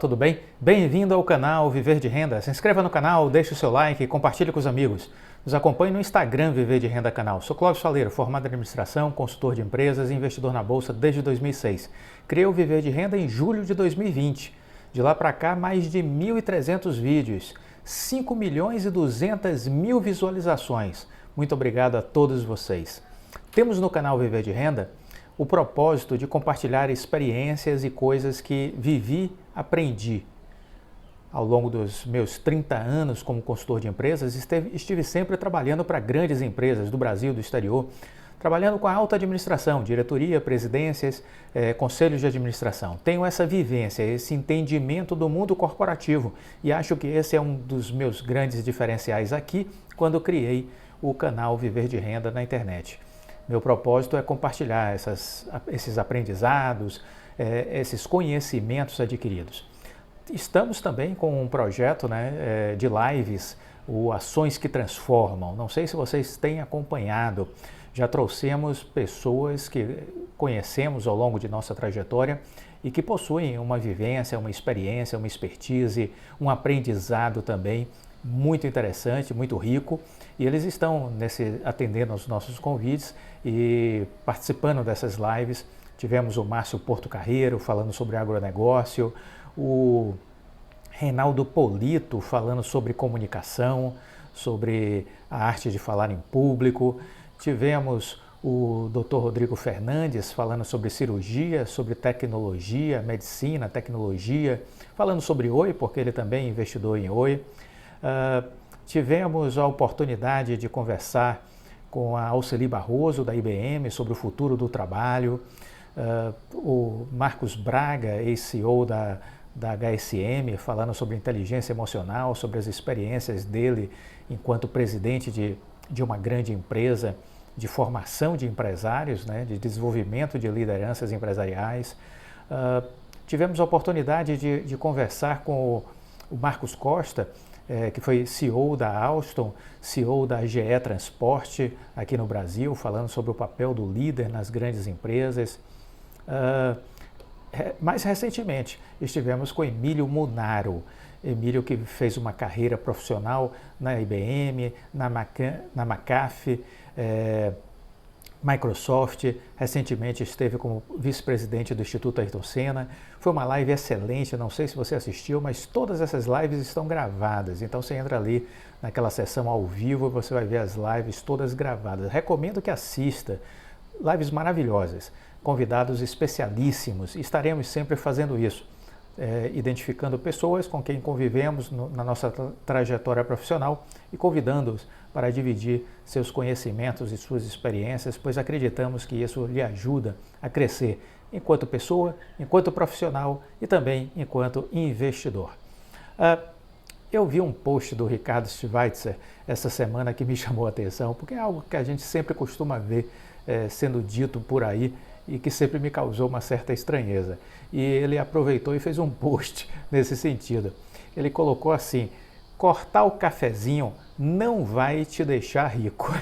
Tudo bem? Bem-vindo ao canal Viver de Renda. Se inscreva no canal, deixe o seu like e compartilhe com os amigos. Nos acompanhe no Instagram Viver de Renda Canal. Sou Cláudio Faleiro, formado em administração, consultor de empresas e investidor na Bolsa desde 2006. Criei o Viver de Renda em julho de 2020. De lá para cá, mais de 1.300 vídeos, 5 milhões e 200 mil visualizações. Muito obrigado a todos vocês. Temos no canal Viver de Renda o propósito de compartilhar experiências e coisas que vivi, aprendi. Ao longo dos meus 30 anos como consultor de empresas, estive sempre trabalhando para grandes empresas do Brasil e do exterior, trabalhando com a alta administração, diretoria, presidências, conselhos de administração. Tenho essa vivência, esse entendimento do mundo corporativo e acho que esse é um dos meus grandes diferenciais aqui quando criei o canal Viver de Renda na internet. Meu propósito é compartilhar esses aprendizados, esses conhecimentos adquiridos. Estamos também com um projeto de lives, o Ações que Transformam. Não sei se vocês têm acompanhado, já trouxemos pessoas que conhecemos ao longo de nossa trajetória e que possuem uma vivência, uma experiência, uma expertise, um aprendizado também muito interessante, muito rico, e eles estão atendendo aos nossos convites e participando dessas lives. Tivemos o Márcio Porto Carreiro falando sobre agronegócio, o Reinaldo Polito falando sobre comunicação, sobre a arte de falar em público. Tivemos o Dr. Rodrigo Fernandes falando sobre cirurgia, sobre tecnologia, medicina, tecnologia, falando sobre Oi, porque ele também é investidor em Oi. Tivemos a oportunidade de conversar com a Alceli Barroso, da IBM, sobre o futuro do trabalho. O Marcos Braga, ex-CEO da HSM, falando sobre inteligência emocional, sobre as experiências dele enquanto presidente de uma grande empresa de formação de empresários, de desenvolvimento de lideranças empresariais. Tivemos a oportunidade de conversar com o Marcos Costa, que foi CEO da Alstom, CEO da GE Transporte aqui no Brasil, falando sobre o papel do líder nas grandes empresas. Mais recentemente, estivemos com Emílio Munaro. Emílio, que fez uma carreira profissional na IBM, na McAfee, Microsoft, recentemente esteve como vice-presidente do Instituto Ayrton Senna. Foi uma live excelente, não sei se você assistiu, mas todas essas lives estão gravadas, então você entra ali naquela sessão ao vivo e você vai ver as lives todas gravadas. Recomendo que assista, lives maravilhosas, convidados especialíssimos, estaremos sempre fazendo isso, identificando pessoas com quem convivemos na nossa trajetória profissional e convidando-os para dividir seus conhecimentos e suas experiências, pois acreditamos que isso lhe ajuda a crescer enquanto pessoa, enquanto profissional e também enquanto investidor. Eu vi um post do Ricardo Schweitzer essa semana que me chamou a atenção, porque é algo que a gente sempre costuma ver sendo dito por aí e que sempre me causou uma certa estranheza. E ele aproveitou e fez um post nesse sentido. Ele colocou assim: cortar o cafezinho não vai te deixar rico.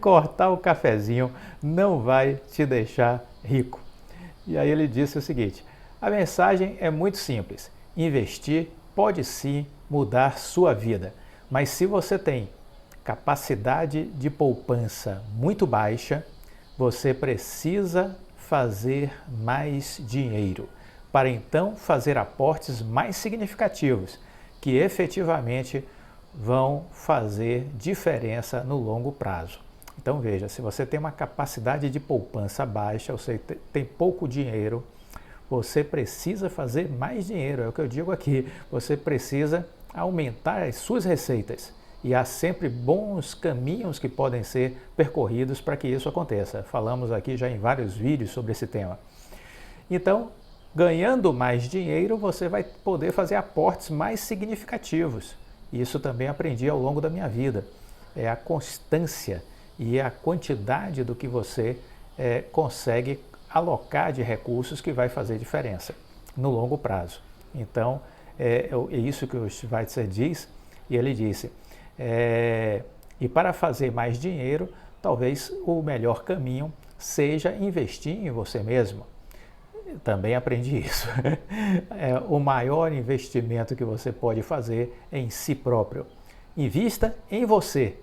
Cortar o cafezinho não vai te deixar rico. E aí ele disse o seguinte: a mensagem é muito simples. Investir pode sim mudar sua vida, mas se você tem capacidade de poupança muito baixa, você precisa fazer mais dinheiro para então fazer aportes mais significativos que efetivamente vão fazer diferença no longo prazo. Então veja, se você tem uma capacidade de poupança baixa, você tem pouco dinheiro, você precisa fazer mais dinheiro, é o que eu digo aqui, você precisa aumentar as suas receitas. E há sempre bons caminhos que podem ser percorridos para que isso aconteça. Falamos aqui já em vários vídeos sobre esse tema. Então, ganhando mais dinheiro, você vai poder fazer aportes mais significativos. Isso também aprendi ao longo da minha vida. É a constância e a quantidade do que você consegue alocar de recursos que vai fazer diferença no longo prazo. Então, é isso que o Schweitzer diz, e ele disse: e para fazer mais dinheiro, talvez o melhor caminho seja investir em você mesmo. Também aprendi isso. O maior investimento que você pode fazer é em si próprio. Invista em você.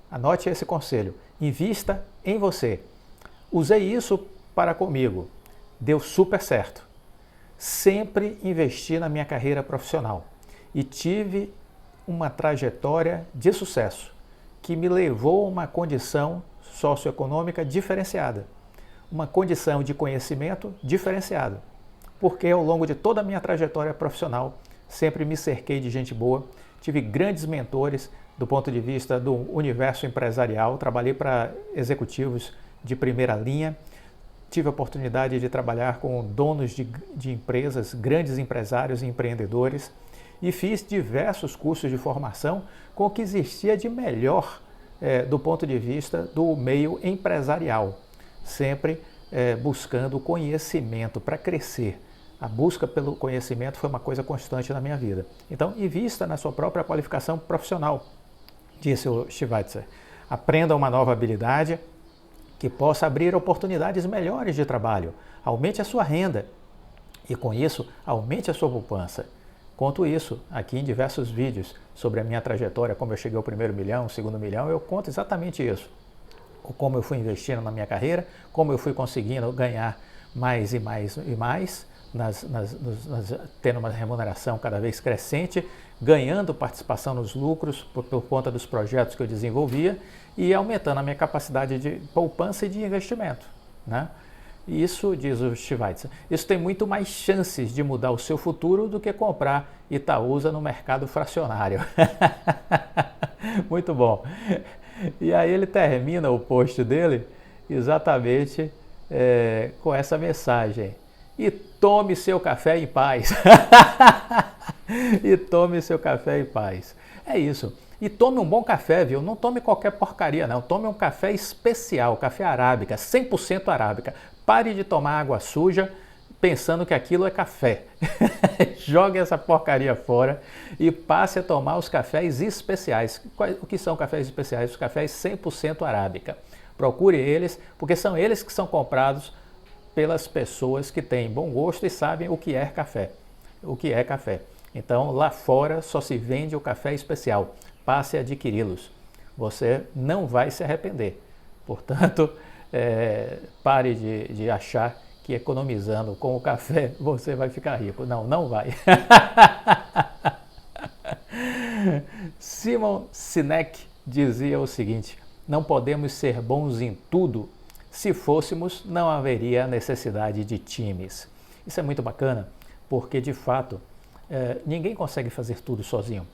Anote esse conselho. Invista em você. Usei isso para comigo. Deu super certo. Sempre investi na minha carreira profissional e tive uma trajetória de sucesso que me levou a uma condição socioeconômica diferenciada, uma condição de conhecimento diferenciada, porque ao longo de toda a minha trajetória profissional sempre me cerquei de gente boa, tive grandes mentores do ponto de vista do universo empresarial, trabalhei para executivos de primeira linha, tive a oportunidade de trabalhar com donos de empresas, grandes empresários e empreendedores, e fiz diversos cursos de formação com o que existia de melhor do ponto de vista do meio empresarial, sempre buscando conhecimento para crescer. A busca pelo conhecimento foi uma coisa constante na minha vida. Então, invista na sua própria qualificação profissional, disse o Schweitzer. Aprenda uma nova habilidade que possa abrir oportunidades melhores de trabalho. Aumente a sua renda e, com isso, aumente a sua poupança. Conto isso aqui em diversos vídeos sobre a minha trajetória, como eu cheguei ao primeiro milhão, segundo milhão, eu conto exatamente isso. Como eu fui investindo na minha carreira, como eu fui conseguindo ganhar mais e mais e mais, tendo uma remuneração cada vez crescente, ganhando participação nos lucros por conta dos projetos que eu desenvolvia e aumentando a minha capacidade de poupança e de investimento, né? Isso, diz o Schweitzer, isso tem muito mais chances de mudar o seu futuro do que comprar Itaúsa no mercado fracionário. Muito bom. E aí ele termina o post dele exatamente com essa mensagem. E tome seu café em paz. E tome seu café em paz. É isso. E tome um bom café, viu? Não tome qualquer porcaria, não. Tome um café especial, café arábica, 100% arábica. Pare de tomar água suja pensando que aquilo é café. Jogue essa porcaria fora e passe a tomar os cafés especiais. O que são cafés especiais? Os cafés 100% arábica. Procure eles, porque são eles que são comprados pelas pessoas que têm bom gosto e sabem o que é café. O que é café. Então, lá fora só se vende o café especial. Passe a adquiri-los. Você não vai se arrepender. Portanto, pare de achar que economizando com o café você vai ficar rico. Não, não vai. Simon Sinek dizia o seguinte: não podemos ser bons em tudo. Se fôssemos, não haveria necessidade de times. Isso é muito bacana, porque de fato ninguém consegue fazer tudo sozinho.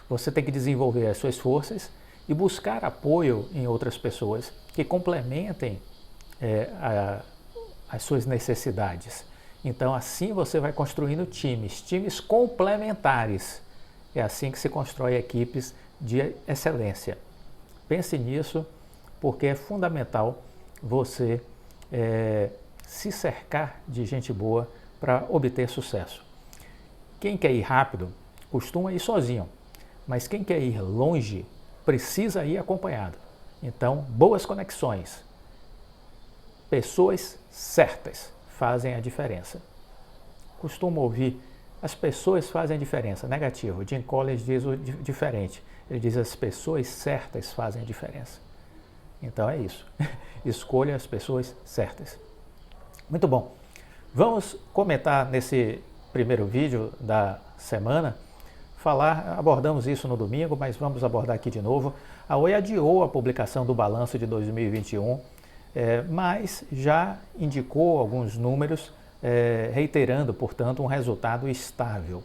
Você tem que desenvolver as suas forças e buscar apoio em outras pessoas que complementem as suas necessidades. Então assim você vai construindo times complementares. É assim que se constrói equipes de excelência. Pense nisso, porque é fundamental você se cercar de gente boa para obter sucesso. Quem quer ir rápido costuma ir sozinho, mas quem quer ir longe precisa ir acompanhado. Então, boas conexões, pessoas certas fazem a diferença. Costumo ouvir, as pessoas fazem a diferença, negativo. Jim Collins diz o diferente, ele diz as pessoas certas fazem a diferença. Então é isso, escolha as pessoas certas. Muito bom, vamos comentar nesse primeiro vídeo da semana, abordamos isso no domingo, mas vamos abordar aqui de novo. A Oi adiou a publicação do balanço de 2021, mas já indicou alguns números, reiterando, portanto, um resultado estável.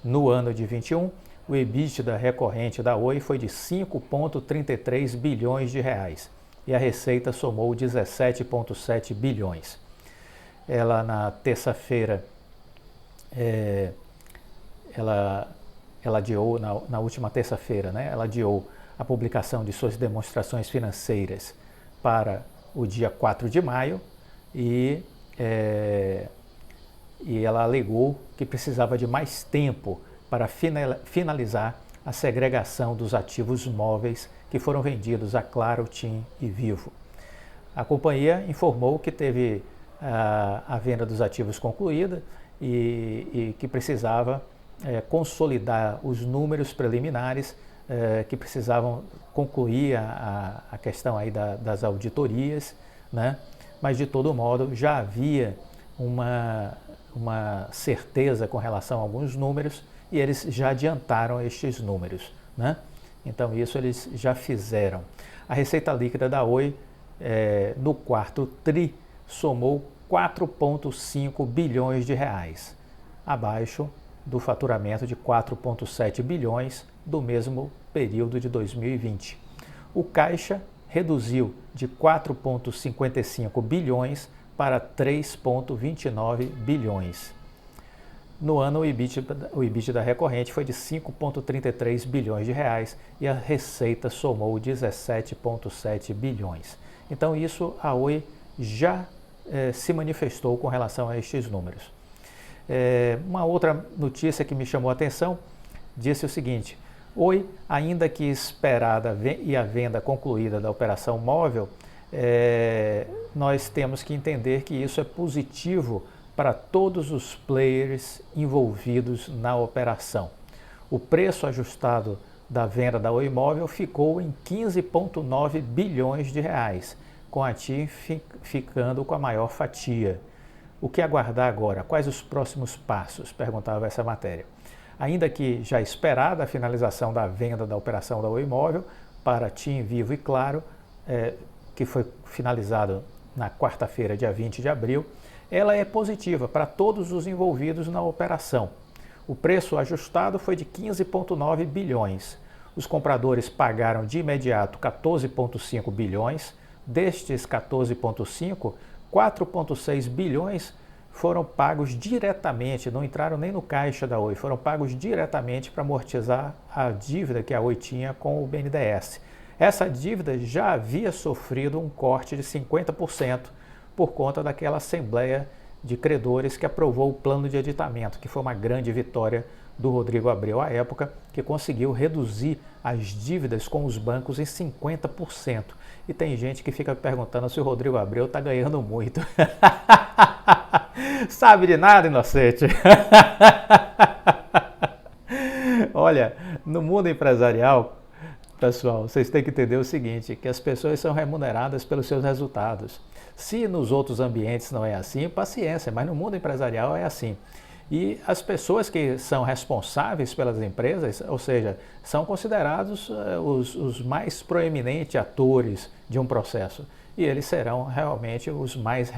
No ano de 21, o EBITDA recorrente da Oi foi de 5,33 bilhões de reais e a receita somou 17,7 bilhões. Ela, na terça-feira, ela adiou, na última terça-feira, né, ela adiou a publicação de suas demonstrações financeiras para o dia 4 de maio e ela alegou que precisava de mais tempo para finalizar a segregação dos ativos móveis que foram vendidos a Claro, TIM e Vivo. A companhia informou que teve a venda dos ativos concluída e que precisava consolidar os números preliminares, que precisavam concluir a questão aí das auditorias, né? Mas de todo modo já havia uma certeza com relação a alguns números e eles já adiantaram estes números, né? Então isso eles já fizeram. A receita líquida da Oi no quarto TRI somou 4,5 bilhões de reais, abaixo do faturamento de 4,7 bilhões do mesmo período de 2020. O caixa reduziu de 4,55 bilhões para 3,29 bilhões. No ano, o EBITDA recorrente foi de 5,33 bilhões de reais e a receita somou 17,7 bilhões. Então, isso a Oi já se manifestou com relação a estes números. Uma outra notícia que me chamou a atenção disse o seguinte: Oi, ainda que esperada e a venda concluída da operação móvel, nós temos que entender que isso é positivo para todos os players envolvidos na operação. O preço ajustado da venda da Oi Móvel ficou em 15,9 bilhões de reais, com a TIM ficando com a maior fatia. O que aguardar agora? Quais os próximos passos? Perguntava essa matéria. Ainda que já esperada a finalização da venda da operação da Oi Móvel para TIM, Vivo e Claro, que foi finalizado na quarta-feira, dia 20 de abril, ela é positiva para todos os envolvidos na operação. O preço ajustado foi de 15,9 bilhões. Os compradores pagaram de imediato 14,5 bilhões. Destes 14,5, 4,6 bilhões foram pagos diretamente, não entraram nem no caixa da Oi, foram pagos diretamente para amortizar a dívida que a Oi tinha com o BNDES. Essa dívida já havia sofrido um corte de 50% por conta daquela assembleia de credores que aprovou o plano de aditamento, que foi uma grande vitória do Rodrigo Abreu à época, que conseguiu reduzir as dívidas com os bancos em 50%. E tem gente que fica perguntando se o Rodrigo Abreu está ganhando muito. Sabe de nada, inocente. Olha, no mundo empresarial, pessoal, vocês têm que entender o seguinte, que as pessoas são remuneradas pelos seus resultados. Se nos outros ambientes não é assim, paciência, mas no mundo empresarial é assim. E as pessoas que são responsáveis pelas empresas, ou seja, são considerados os mais proeminentes atores de um processo. E eles serão realmente os mais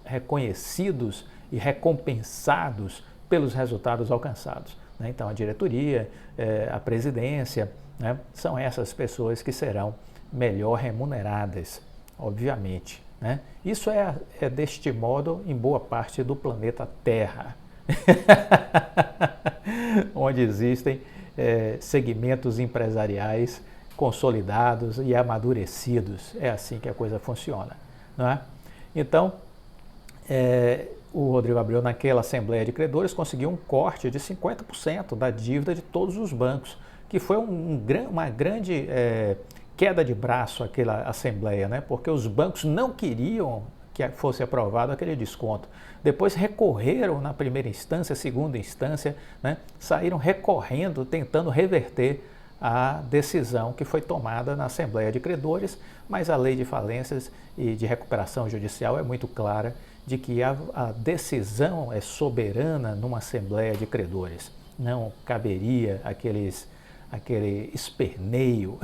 reconhecidos e recompensados pelos resultados alcançados, né? Então, a diretoria, a presidência, né, são essas pessoas que serão melhor remuneradas, obviamente, né? Isso é deste modo em boa parte do planeta Terra, onde existem segmentos empresariais consolidados e amadurecidos. É assim que a coisa funciona, não é? Então, o Rodrigo Abreu, naquela Assembleia de Credores, conseguiu um corte de 50% da dívida de todos os bancos, que foi uma grande queda de braço aquela Assembleia, né? Porque os bancos não queriam que fosse aprovado aquele desconto. Depois recorreram na primeira instância, segunda instância, né? Saíram recorrendo, tentando reverter a decisão que foi tomada na Assembleia de Credores, mas a lei de falências e de recuperação judicial é muito clara de que a decisão é soberana numa Assembleia de Credores. Não caberia aquele esperneio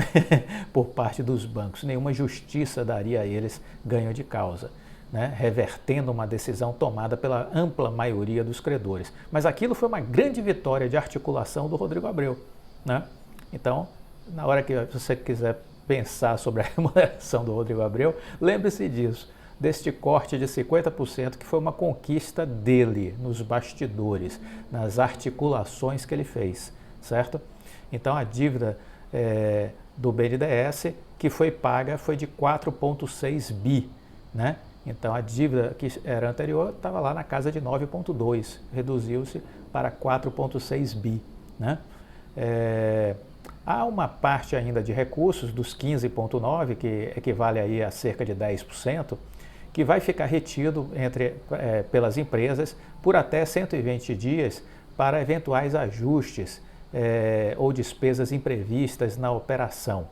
por parte dos bancos. Nenhuma justiça daria a eles ganho de causa, né, revertendo uma decisão tomada pela ampla maioria dos credores. Mas aquilo foi uma grande vitória de articulação do Rodrigo Abreu, né? Então, na hora que você quiser pensar sobre a remuneração do Rodrigo Abreu, lembre-se disso, deste corte de 50% que foi uma conquista dele nos bastidores, nas articulações que ele fez, certo? Então, a dívida do BNDES que foi paga foi de 4,6 bi, né? Então, a dívida que era anterior estava lá na casa de 9,2, reduziu-se para 4,6 bi, né? Há uma parte ainda de recursos dos 15,9, que equivale aí a cerca de 10%, que vai ficar retido pelas empresas por até 120 dias para eventuais ajustes ou despesas imprevistas na operação,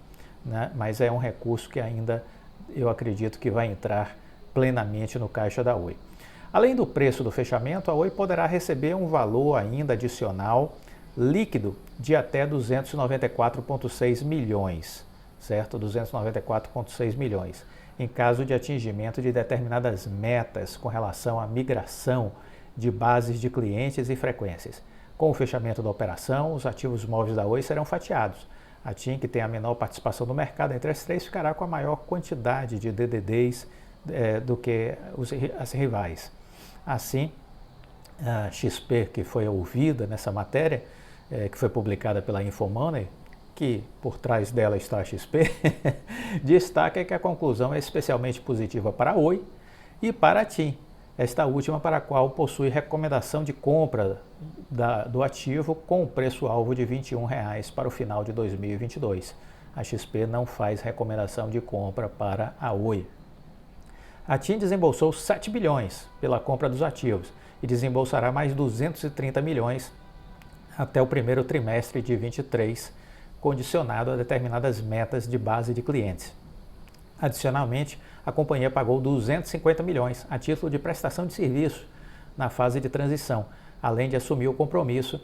né? Mas é um recurso que ainda eu acredito que vai entrar plenamente no caixa da Oi. Além do preço do fechamento, a Oi poderá receber um valor ainda adicional líquido de até 294,6 milhões, certo? 294,6 milhões, em caso de atingimento de determinadas metas com relação à migração de bases de clientes e frequências. Com o fechamento da operação, os ativos móveis da Oi serão fatiados. A TIM, que tem a menor participação no mercado entre as três, ficará com a maior quantidade de DDDs do que as rivais. Assim, a XP, que foi ouvida nessa matéria, que foi publicada pela Infomoney, que por trás dela está a XP, destaca que a conclusão é especialmente positiva para a Oi e para a TIM, esta última para a qual possui recomendação de compra do ativo com o preço-alvo de R$ 21 para o final de 2022. A XP não faz recomendação de compra para a Oi. A TIM desembolsou 7 bilhões pela compra dos ativos e desembolsará mais 230 milhões até o primeiro trimestre de 2023, condicionado a determinadas metas de base de clientes. Adicionalmente, a companhia pagou 250 milhões a título de prestação de serviço na fase de transição, além de assumir o compromisso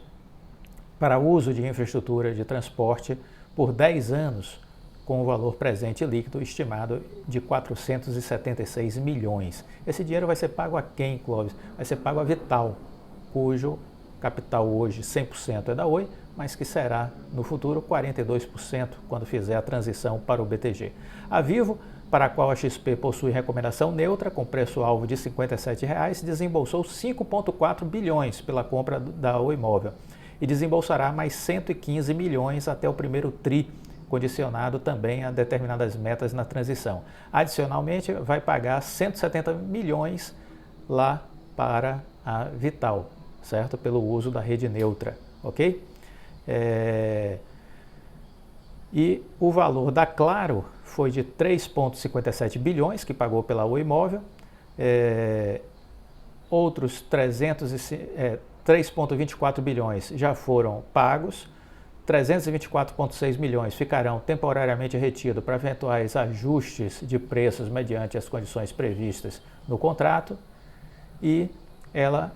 para uso de infraestrutura de transporte por 10 anos, com o valor presente líquido estimado de 476 milhões. Esse dinheiro vai ser pago a quem, Clóvis? Vai ser pago a Vital, cujo capital hoje 100% é da Oi, mas que será no futuro 42% quando fizer a transição para o BTG. A Vivo, para a qual a XP possui recomendação neutra com preço-alvo de R$ 57, desembolsou 5,4 bilhões pela compra da Oi Móvel e desembolsará mais 115 milhões até o primeiro TRI, condicionado também a determinadas metas na transição. Adicionalmente, vai pagar 170 milhões lá para a Vital, certo? Pelo uso da rede neutra, ok? E o valor da Claro foi de 3,57 bilhões que pagou pela Oi Móvel, outros 3,24 bilhões já foram pagos, 324,6 milhões ficarão temporariamente retidos para eventuais ajustes de preços mediante as condições previstas no contrato e ela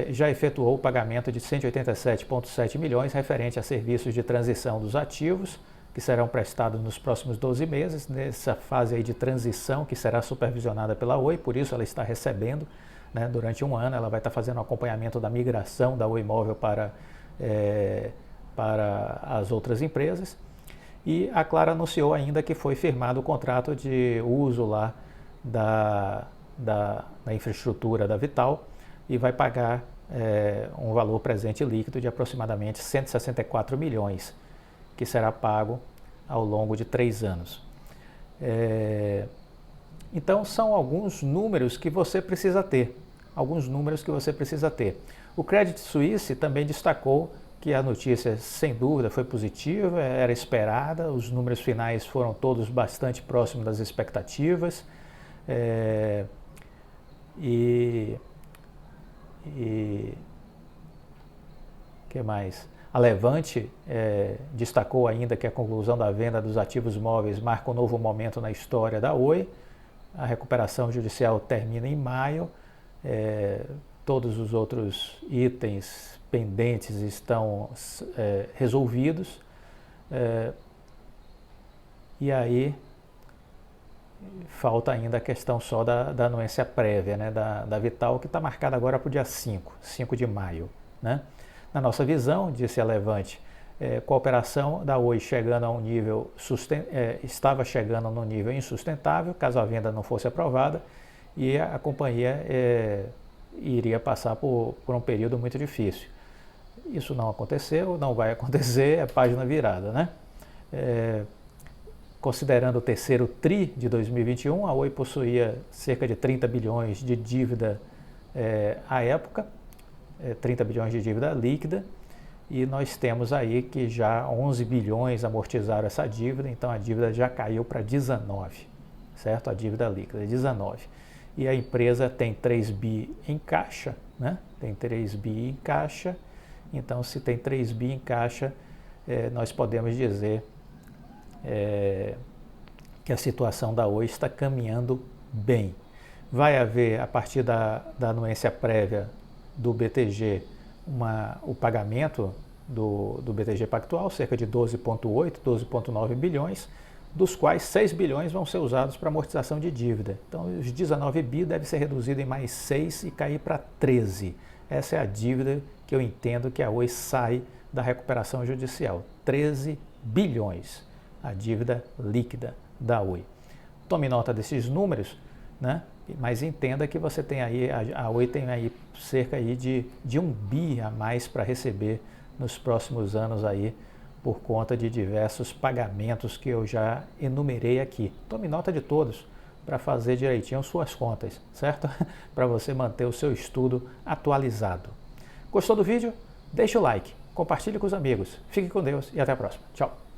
já efetuou o pagamento de 187,7 milhões referente a serviços de transição dos ativos, que serão prestados nos próximos 12 meses, nessa fase aí de transição que será supervisionada pela Oi, por isso ela está recebendo, né, durante um ano, ela vai estar fazendo o acompanhamento da migração da Oi Móvel para as outras empresas. E a Claro anunciou ainda que foi firmado o contrato de uso lá da infraestrutura da Vital, e vai pagar um valor presente líquido de aproximadamente 164 milhões, que será pago ao longo de 3 anos. Então, são alguns números que você precisa ter. O Credit Suisse também destacou que a notícia, sem dúvida, foi positiva, era esperada, os números finais foram todos bastante próximos das expectativas. Que mais? A Levante destacou ainda que a conclusão da venda dos ativos móveis marca um novo momento na história da Oi. A recuperação judicial termina em maio. Todos os outros itens pendentes estão resolvidos. E aí falta ainda a questão só da anuência prévia, né, da Vital, que está marcada agora para o dia 5 de maio. Né? Na nossa visão, disse a Levante, com a operação da Oi chegando a um nível estava chegando num nível insustentável, caso a venda não fosse aprovada, e a companhia iria passar por um período muito difícil. Isso não aconteceu, não vai acontecer, é página virada, né? Considerando o terceiro TRI de 2021, a Oi possuía cerca de 30 bilhões de dívida à época, 30 bilhões de dívida líquida, e nós temos aí que já 11 bilhões amortizaram essa dívida, então a dívida já caiu para 19, certo? A dívida líquida, 19. e a empresa tem 3 bi em caixa, né? Tem 3 bi em caixa, então se tem 3 bi em caixa, nós podemos dizer que a situação da Oi está caminhando bem. Vai haver, a partir da anuência prévia do BTG, o pagamento do BTG Pactual, cerca de 12,8, 12,9 bilhões, dos quais 6 bilhões vão ser usados para amortização de dívida. Então, os 19 bi deve ser reduzido em mais 6 e cair para 13. Essa é a dívida que eu entendo que a Oi sai da recuperação judicial. 13 bilhões, a dívida líquida da Oi. Tome nota desses números, né? Mas entenda que você tem aí, a Oi tem aí cerca aí de 1 bi a mais para receber nos próximos anos aí, por conta de diversos pagamentos que eu já enumerei aqui. Tome nota de todos para fazer direitinho suas contas, certo? Para você manter o seu estudo atualizado. Gostou do vídeo? Deixe o like, compartilhe com os amigos. Fique com Deus e até a próxima. Tchau!